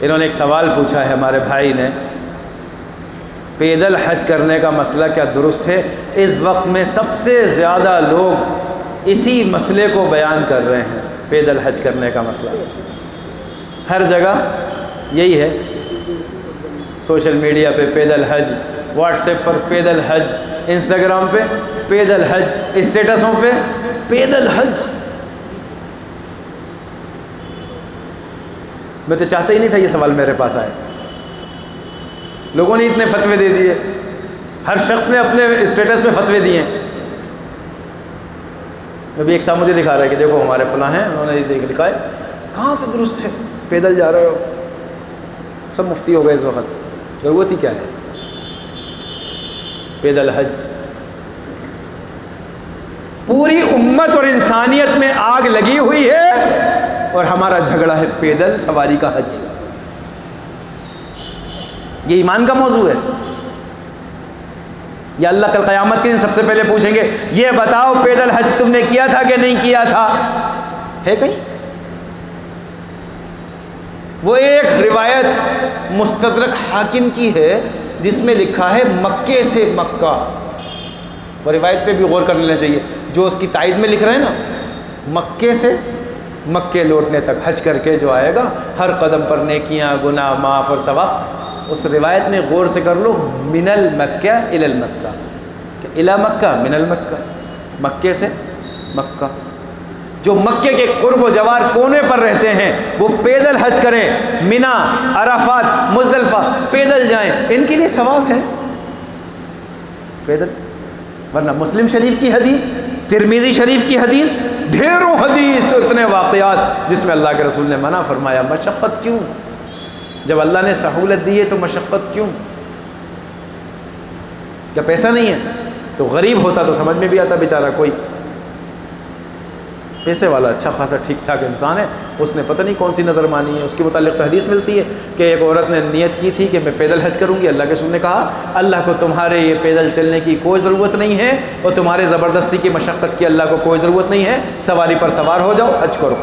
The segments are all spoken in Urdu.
انہوں نے ایک سوال پوچھا ہے ہمارے بھائی نے، پیدل حج کرنے کا مسئلہ کیا درست ہے؟ اس وقت میں سب سے زیادہ لوگ اسی مسئلے کو بیان کر رہے ہیں، پیدل حج کرنے کا مسئلہ ہر جگہ یہی ہے، سوشل میڈیا پہ پیدل حج، واٹس ایپ پر پیدل حج، انسٹاگرام پہ پیدل حج، اسٹیٹسوں پہ پیدل حج۔ میں تو چاہتا ہی نہیں تھا یہ سوال میرے پاس آئے، لوگوں نے اتنے فتوے دے دیے، ہر شخص نے اپنے اسٹیٹس پہ فتوے دیے۔ ابھی ایک صاحب مجھے دکھا رہا ہے کہ دیکھو ہمارے فلاں ہیں، انہوں نے یہ لکھا ہے، کہاں سے درست ہے؟ پیدل جا رہے ہو، سب مفتی ہو گئے اس وقت، ضرورت ہی کیا ہے پیدل حج؟ پوری امت اور انسانیت میں آگ لگی ہوئی ہے اور ہمارا جھگڑا ہے پیدل سواری کا حج۔ یہ ایمان کا موضوع ہے۔ یا اللہ کل قیامت کے دن سب سے پہلے پوچھیں گے، یہ بتاؤ پیدل حج تم نے کیا تھا کہ نہیں کیا تھا؟ ہے کہیں؟ وہ ایک روایت مستدرک حاکم کی ہے جس میں لکھا ہے مکے سے مکہ، وہ روایت پہ بھی غور کر لینا چاہیے، جو اس کی تائید میں لکھ رہے ہیں نا، مکے سے مکے لوٹنے تک حج کر کے جو آئے گا، ہر قدم پر نیکیاں، گناہ معاف اور ثواب۔ اس روایت میں غور سے کر لو، من المکہ الی المکہ، کہ الی مکہ من المکہ، مکے سے مکہ۔ جو مکے کے قرب و جوار کونے پر رہتے ہیں وہ پیدل حج کریں، مینا، عرفات، مزدلفہ پیدل جائیں، ان کے لیے ثواب ہے پیدل۔ ورنہ مسلم شریف کی حدیث، ترمذی شریف کی حدیث، ڈھیروں حدیث، اتنے واقعات جس میں اللہ کے رسول نے منع فرمایا۔ مشقت کیوں؟ جب اللہ نے سہولت دی ہے تو مشقت کیوں؟ کیا پیسہ نہیں ہے؟ تو غریب ہوتا تو سمجھ میں بھی آتا، بیچارہ کوئی پیسے والا اچھا خاصا ٹھیک ٹھاک انسان ہے، اس نے پتہ نہیں کون سی نظر مانی ہے۔ اس کے متعلق تو حدیث ملتی ہے کہ ایک عورت نے نیت کی تھی کہ میں پیدل حج کروں گی، اللہ کے رسول نے کہا اللہ کو تمہارے یہ پیدل چلنے کی کوئی ضرورت نہیں ہے اور تمہارے زبردستی کی مشقت کی اللہ کو کوئی ضرورت نہیں ہے، سواری پر سوار ہو جاؤ، حج کرو۔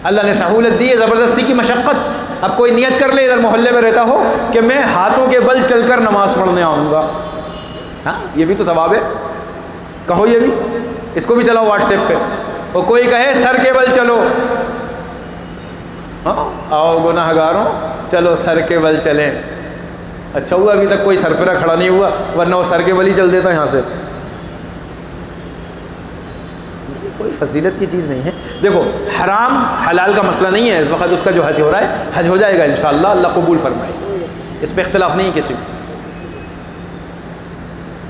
اللہ نے سہولت دی ہے، زبردستی کی مشقت۔ اب کوئی نیت کر لے ادھر محلے میں رہتا ہو کہ میں ہاتھوں کے بل چل کر نماز پڑھنے آؤں گا، ہاں یہ بھی تو ثواب ہے، کہو یہ بھی، اس کو بھی چلاؤ واٹس ایپ پہ۔ اور کوئی کہے سر کے بل چلو، ہاں آؤ گناہ گاروں چلو سر کے بل چلیں۔ اچھا ہوا ابھی تک کوئی سرپرا کھڑا نہیں ہوا، ورنہ وہ سر کے بل ہی چل دیتا یہاں سے۔ کوئی فضیلت کی چیز نہیں ہے۔ دیکھو حرام حلال کا مسئلہ نہیں ہے، اس وقت اس کا جو حج ہو رہا ہے حج ہو جائے گا انشاءاللہ، اللہ قبول فرمائے، اس پہ اختلاف نہیں ہے کسی کو۔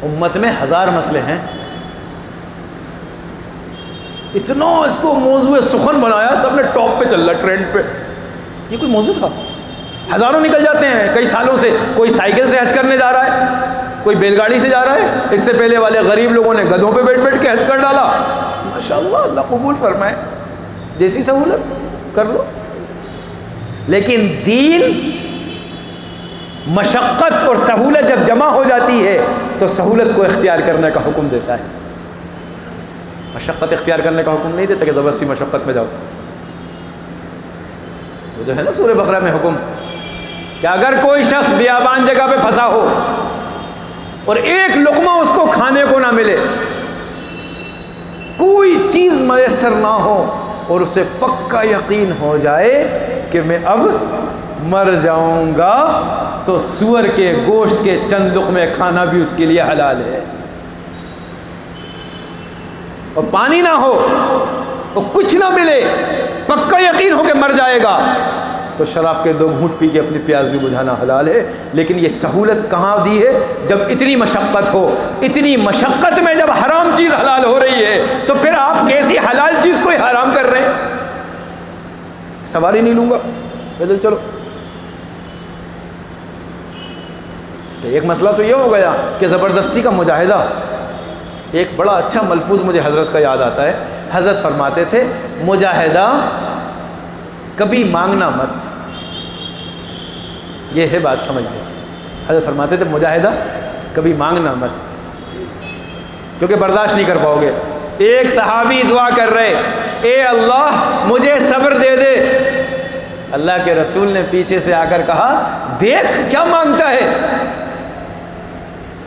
امت میں ہزار مسئلے ہیں، اتنا اس کو موضوع سخن بنایا، سب نے ٹاپ پہ چل رہا، ٹرینڈ پہ۔ یہ کوئی موضوع تھا؟ ہزاروں نکل جاتے ہیں کئی سالوں سے، کوئی سائیکل سے حج کرنے جا رہا ہے، کوئی بیل گاڑی سے جا رہا ہے، اس سے پہلے والے غریب لوگوں نے گدھوں پہ بیٹھ بیٹھ کے حج کر ڈالا۔ ماشاءاللہ اللہ قبول فرمائے، جیسی سہولت کر لو۔ لیکن دین، مشقت اور سہولت جب جمع ہو جاتی ہے تو سہولت کو اختیار کرنے کا حکم دیتا ہے، مشقت اختیار کرنے کا حکم نہیں دیتا کہ زبردستی مشقت میں جاؤ۔ وہ جو ہے نا سورہ بقرہ میں حکم کہ اگر کوئی شخص بیابان جگہ پہ پھنسا ہو اور ایک لقمہ اس کو کھانے کو نہ ملے، کوئی چیز میسر نہ ہو اور اسے پکا یقین ہو جائے کہ میں اب مر جاؤں گا، تو سور کے گوشت کے چند لقمے کھانا بھی اس کے لیے حلال ہے۔ اور پانی نہ ہو اور کچھ نہ ملے، پکا یقین ہو کہ مر جائے گا، تو شراب کے 2 گھونٹ پی کے اپنی پیاس بھی بجھانا حلال ہے۔ لیکن یہ سہولت کہاں دی ہے؟ جب اتنی مشقت ہو، اتنی مشقت میں جب حرام چیز حلال ہو رہی ہے تو پھر آپ کیسی حلال چیز کو حرام کر رہے ہیں؟ سواری نہیں لوں گا، پیدل چلو۔ ایک مسئلہ تو یہ ہو گیا کہ زبردستی کا مجاہدہ۔ ایک بڑا اچھا ملفوظ مجھے حضرت کا یاد آتا ہے، حضرت فرماتے تھے مجاہدہ کبھی مانگنا مت، یہ ہے بات، سمجھ لیں۔ حضرت فرماتے تھے مجاہدہ کبھی مانگنا مت، کیونکہ برداشت نہیں کر پاؤ گے۔ ایک صحابی دعا کر رہے، اے اللہ اللہ کے رسول نے پیچھے سے آ کر کہا دیکھ کیا مانگتا ہے.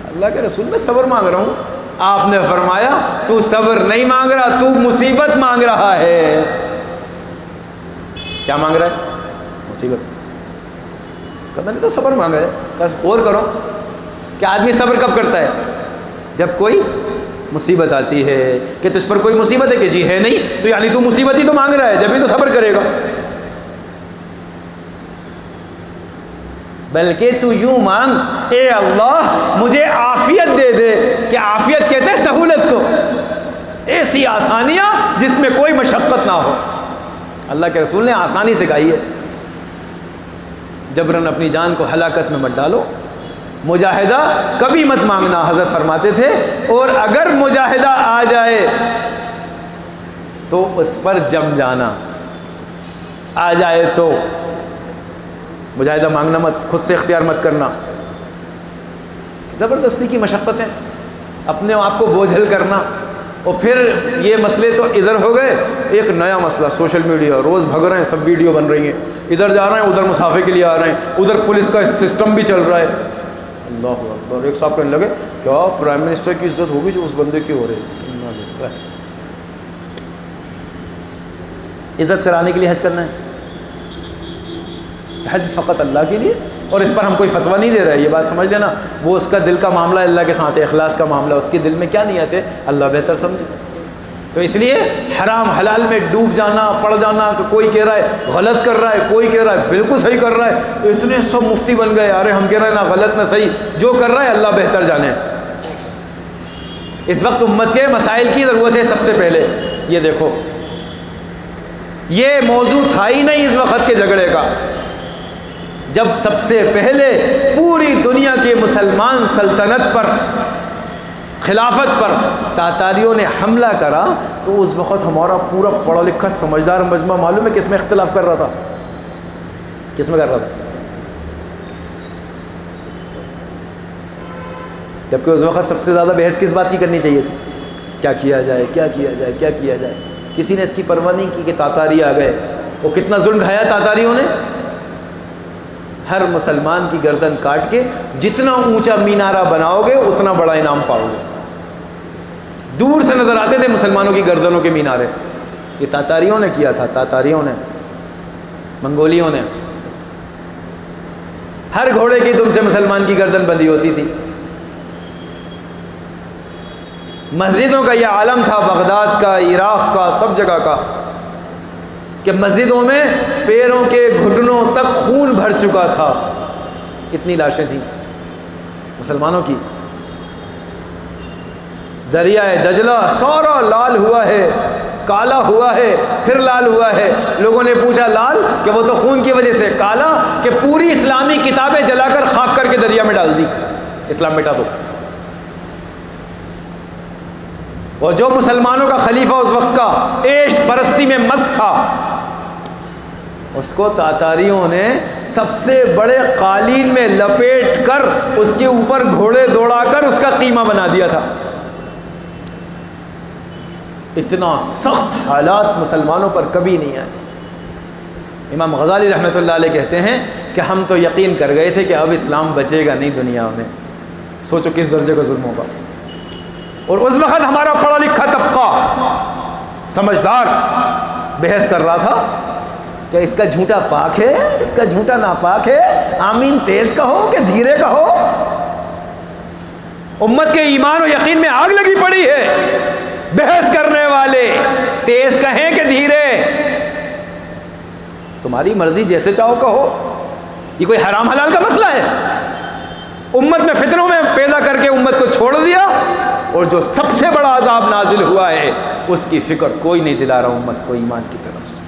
اللہ کے رسول میں صبر مانگ رہا ہوں. آپ نے فرمایا تو صبر نہیں مانگ رہا, تو مصیبت مانگ رہا ہے. کیا مانگ رہا ہے؟ مصیبت. کہتا نہیں تو صبر مانگا ہے. بس غور کرو کہ آدمی صبر کب کرتا ہے؟ جب کوئی مصیبت آتی ہے. کہ تجھ پر کوئی مصیبت ہے؟ کہ جی ہے نہیں. تو یعنی تو مصیبت ہی تو مانگ رہا ہے, جب ہی تو صبر کرے گا. بلکہ تو یوں مانگ اے اللہ مجھے عافیت دے دے. کہ عافیت کہتے ہیں سہولت کو, ایسی آسانیاں جس میں کوئی مشقت نہ ہو. اللہ کے رسول نے آسانی سکھائی ہے. جبراً اپنی جان کو ہلاکت میں مت ڈالو. مجاہدہ کبھی مت مانگنا حضرت فرماتے تھے, اور اگر مجاہدہ آ جائے تو اس پر جم جانا. آ جائے تو مجاہدہ مانگنا مت, خود سے اختیار مت کرنا. زبردستی کی مشقتیں, اپنے آپ کو بوجھل کرنا. اور پھر یہ مسئلے تو ادھر ہو گئے, ایک نیا مسئلہ سوشل میڈیا. روز بھگ رہے ہیں, سب ویڈیو بن رہی ہیں, ادھر جا رہے ہیں, ادھر مسافے کے لیے آ رہے ہیں, ادھر پولیس کا سسٹم بھی چل رہا ہے. اللہ اکبر. ایک صاحب کہنے لگے کیا پرائم منسٹر کی عزت ہوگی جو اس بندے کی ہو رہی ہے؟ عزت کرانے کے لیے حج کرنا ہے؟ حج فقط اللہ کے لیے, اور اس پر ہم کوئی فتویٰ نہیں دے رہے. یہ بات سمجھ لینا, وہ اس کا دل کا معاملہ اللہ کے ساتھ ہے, اخلاص کا معاملہ. اس کے دل میں کیا نیت ہے اللہ بہتر سمجھے. تو اس لیے حرام حلال میں ڈوب جانا, پڑ جانا, کہ کوئی کہہ رہا ہے غلط کر رہا ہے, کوئی کہہ رہا ہے بالکل صحیح کر رہا ہے. اتنے سب مفتی بن گئے, ارے ہم کہہ رہے ہیں نہ غلط نہ صحیح, جو کر رہا ہے اللہ بہتر جانے. اس وقت امت کے مسائل کی ضرورت ہے. سب سے پہلے یہ دیکھو, یہ موضوع تھا ہی نہیں اس وقت کے جھگڑے کا, جب سب سے پہلے پوری دنیا کے مسلمان سلطنت پر, خلافت پر تاتاریوں نے حملہ کرا, تو اس وقت ہمارا پورا پڑھا لکھا سمجھدار مجمع معلوم ہے کس میں اختلاف کر رہا تھا؟ کس میں کر رہا تھا؟ جبکہ اس وقت سب سے زیادہ بحث کس بات کی کرنی چاہیے تھی؟ کیا کیا جائے, کیا کیا جائے, کیا کیا جائے. کسی نے اس کی پرواہ نہیں کی کہ تاتاری آ گئے. وہ کتنا ظلم ڈھایا تاتاریوں نے. ہر مسلمان کی گردن کاٹ کے جتنا اونچا مینارہ بناؤ گے اتنا بڑا انعام پاؤ گے. دور سے نظر آتے تھے مسلمانوں کی گردنوں کے مینارے. یہ تاتاریوں نے کیا تھا, تاتاریوں نے, منگولیوں نے. ہر گھوڑے کی دم سے مسلمان کی گردن بندھی ہوتی تھی. مسجدوں کا یہ عالم تھا, بغداد کا, عراق کا, سب جگہ کا, کہ مسجدوں میں پیروں کے گھٹنوں تک خون بھر چکا تھا. اتنی لاشیں تھیں مسلمانوں کی. دریائے دجلہ سارا لال ہوا ہے, کالا ہوا ہے, پھر لال ہوا ہے. لوگوں نے پوچھا لال, کہ وہ تو خون کی وجہ سے. کالا, کہ پوری اسلامی کتابیں جلا کر خاک کر کے دریا میں ڈال دی, اسلام مٹا دو. اور جو مسلمانوں کا خلیفہ اس وقت کا عیش پرستی میں مست تھا, اس کو تاتاریوں نے سب سے بڑے قالین میں لپیٹ کر اس کے اوپر گھوڑے دوڑا کر اس کا قیمہ بنا دیا تھا. اتنا سخت حالات مسلمانوں پر کبھی نہیں آئے. امام غزالی رحمۃ اللہ علیہ کہتے ہیں کہ ہم تو یقین کر گئے تھے کہ اب اسلام بچے گا نہیں دنیا میں. سوچو کس درجے کا ظلم ہوگا. اور اس وقت ہمارا پڑھا لکھا طبقہ سمجھدار بحث کر رہا تھا کہ اس کا جھوٹا پاک ہے, اس کا جھوٹا ناپاک ہے, آمین تیز کہو کہ دھیرے کہو. امت کے ایمان و یقین میں آگ لگی پڑی ہے. بحث کرنے والے تیز کہیں کہ دھیرے, تمہاری مرضی, جیسے چاہو کہو. یہ کوئی حرام حلال کا مسئلہ ہے؟ امت میں فتنوں میں پیدا کر کے امت کو چھوڑ دیا, اور جو سب سے بڑا عذاب نازل ہوا ہے اس کی فکر کوئی نہیں دلا رہا امت کو ایمان کی طرف سے.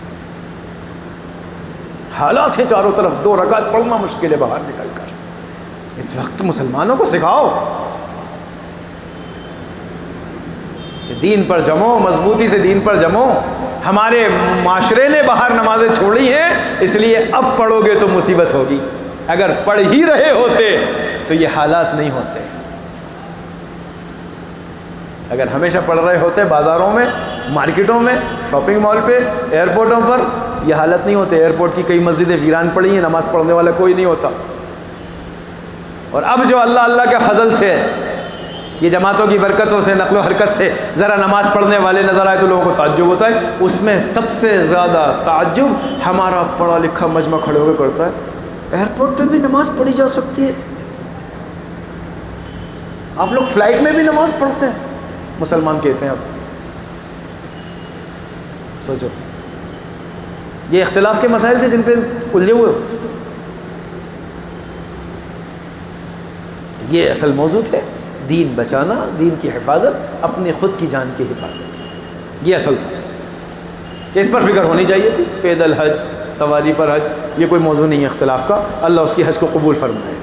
حالات ہیں چاروں طرف, 2 رکعت پڑھنا مشکل ہے باہر نکل کر. اس وقت مسلمانوں کو سکھاؤ کہ دین پر جمو, مضبوطی سے دین پر جمو. ہمارے معاشرے نے باہر نمازیں چھوڑی ہیں, اس لیے اب پڑھو گے تو مصیبت ہوگی. اگر پڑھ ہی رہے ہوتے تو یہ حالات نہیں ہوتے. اگر ہمیشہ پڑھ رہے ہوتے بازاروں میں, مارکیٹوں میں, شاپنگ مال پہ, ایئرپورٹوں پر, یہ حالت نہیں ہوتے. ایئرپورٹ کی کئی مسجدیں ویران پڑی ہیں, نماز پڑھنے والا کوئی نہیں ہوتا. اور اب جو اللہ اللہ کے فضل سے, یہ جماعتوں کی برکتوں سے, نقل و حرکت سے ذرا نماز پڑھنے والے نظر آئے تو لوگوں کو تعجب ہوتا ہے. اس میں سب سے زیادہ تعجب ہمارا پڑھا لکھا مجمع کھڑے ہو کے کرتا ہے, ایئرپورٹ پہ بھی نماز پڑھی جا سکتی ہے. آپ لوگ فلائٹ میں بھی نماز پڑھتے ہیں, مسلمان کہتے ہیں. اب سوچو, یہ اختلاف کے مسائل تھے جن پہ الجھے ہوئے. یہ اصل موضوع ہے, دین بچانا, دین کی حفاظت, اپنے خود کی جان کی حفاظت. یہ اصل تھا, اس پر فکر ہونی چاہیے تھی. پیدل حج, سواری پر حج, یہ کوئی موضوع نہیں ہے اختلاف کا. اللہ اس کی حج کو قبول فرمائے.